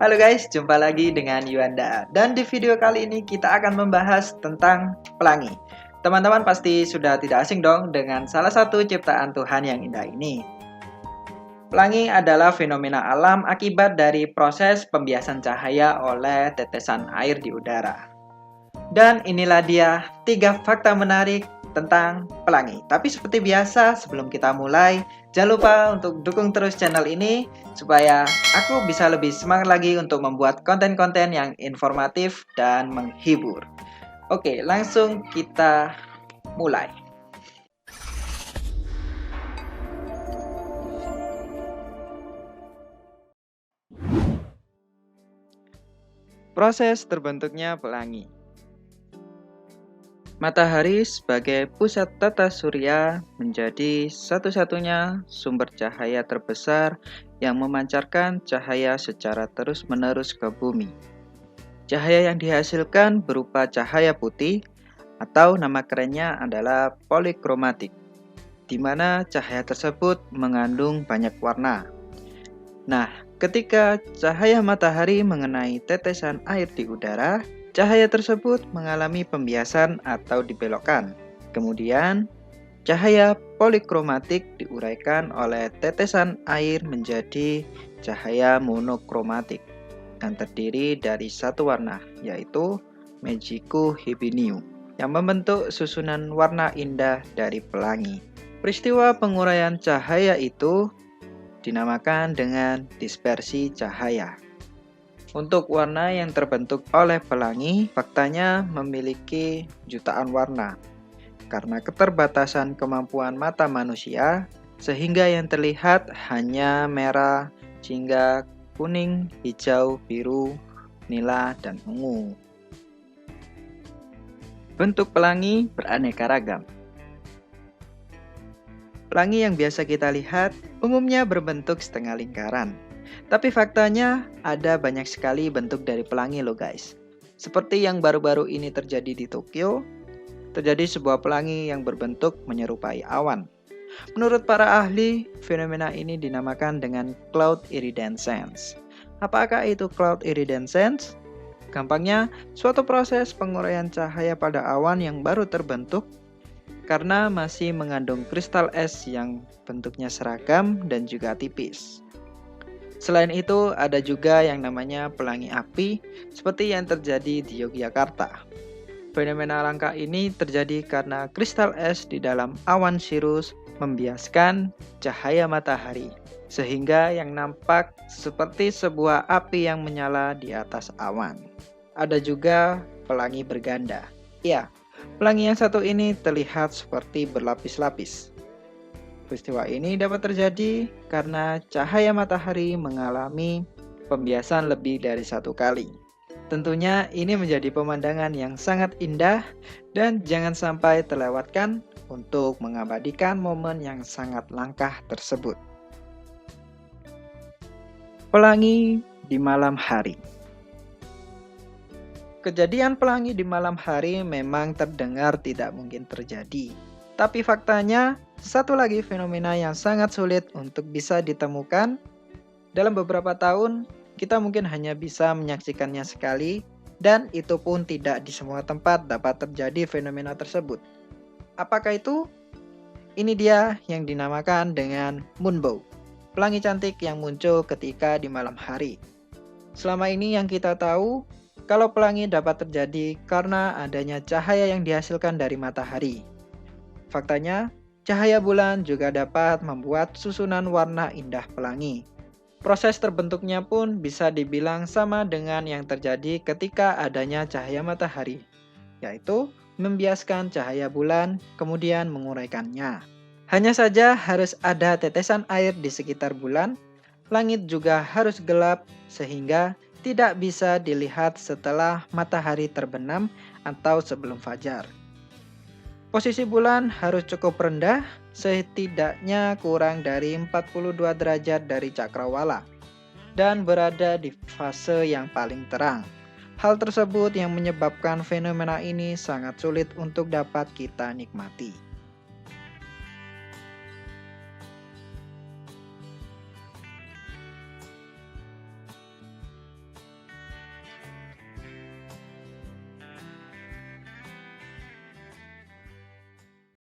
Halo guys, jumpa lagi dengan Yuanda. Dan di video kali ini kita akan membahas tentang pelangi. Teman-teman pasti sudah tidak asing dong dengan salah satu ciptaan Tuhan yang indah ini. Pelangi adalah fenomena alam akibat dari proses pembiasan cahaya oleh tetesan air di udara. Dan inilah dia 3 fakta menarik tentang pelangi. Tapi seperti biasa, sebelum kita mulai, jangan lupa untuk dukung terus channel ini supaya aku bisa lebih semangat lagi untuk membuat konten-konten yang informatif dan menghibur. Oke, langsung kita mulai. Proses terbentuknya pelangi. Matahari sebagai pusat tata surya menjadi satu-satunya sumber cahaya terbesar yang memancarkan cahaya secara terus-menerus ke bumi. Cahaya yang dihasilkan berupa cahaya putih atau nama kerennya adalah polikromatik, di mana cahaya tersebut mengandung banyak warna. Nah, ketika cahaya matahari mengenai tetesan air di udara, cahaya tersebut mengalami pembiasan atau dibelokkan. Kemudian, cahaya polikromatik diuraikan oleh tetesan air menjadi cahaya monokromatik yang terdiri dari satu warna, yaitu Magico Hibinium, yang membentuk susunan warna indah dari pelangi. Peristiwa penguraian cahaya itu dinamakan dengan dispersi cahaya. Untuk warna yang terbentuk oleh pelangi, faktanya memiliki jutaan warna. Karena keterbatasan kemampuan mata manusia, sehingga yang terlihat hanya merah, jingga, kuning, hijau, biru, nila, dan ungu. Bentuk pelangi beraneka ragam. Pelangi yang biasa kita lihat umumnya berbentuk setengah lingkaran. Tapi faktanya ada banyak sekali bentuk dari pelangi loh guys. Seperti yang baru-baru ini terjadi di Tokyo, terjadi sebuah pelangi yang berbentuk menyerupai awan. Menurut para ahli, fenomena ini dinamakan dengan cloud iridescence. Apakah itu cloud iridescence? Gampangnya, suatu proses penguraian cahaya pada awan yang baru terbentuk karena masih mengandung kristal es yang bentuknya seragam dan juga tipis. Selain itu, ada juga yang namanya pelangi api, seperti yang terjadi di Yogyakarta. Fenomena langka ini terjadi karena kristal es di dalam awan sirus membiaskan cahaya matahari, sehingga yang nampak seperti sebuah api yang menyala di atas awan. Ada juga pelangi berganda. Ya, pelangi yang satu ini terlihat seperti berlapis-lapis. Peristiwa ini dapat terjadi karena cahaya matahari mengalami pembiasan lebih dari satu kali. Tentunya ini menjadi pemandangan yang sangat indah dan jangan sampai terlewatkan untuk mengabadikan momen yang sangat langka tersebut. Pelangi di malam hari. Kejadian pelangi di malam hari memang terdengar tidak mungkin terjadi. Tapi faktanya, satu lagi fenomena yang sangat sulit untuk bisa ditemukan. Dalam beberapa tahun, kita mungkin hanya bisa menyaksikannya sekali, dan itu pun tidak di semua tempat dapat terjadi fenomena tersebut. Apakah itu? Ini dia yang dinamakan dengan moonbow, pelangi cantik yang muncul ketika di malam hari. Selama ini yang kita tahu, kalau pelangi dapat terjadi karena adanya cahaya yang dihasilkan dari matahari. Faktanya, cahaya bulan juga dapat membuat susunan warna indah pelangi. Proses terbentuknya pun bisa dibilang sama dengan yang terjadi ketika adanya cahaya matahari, yaitu membiaskan cahaya bulan kemudian menguraikannya. Hanya saja harus ada tetesan air di sekitar bulan, langit juga harus gelap sehingga tidak bisa dilihat setelah matahari terbenam atau sebelum fajar. Posisi bulan harus cukup rendah, setidaknya kurang dari 42 derajat dari cakrawala, dan berada di fase yang paling terang. Hal tersebut yang menyebabkan fenomena ini sangat sulit untuk dapat kita nikmati.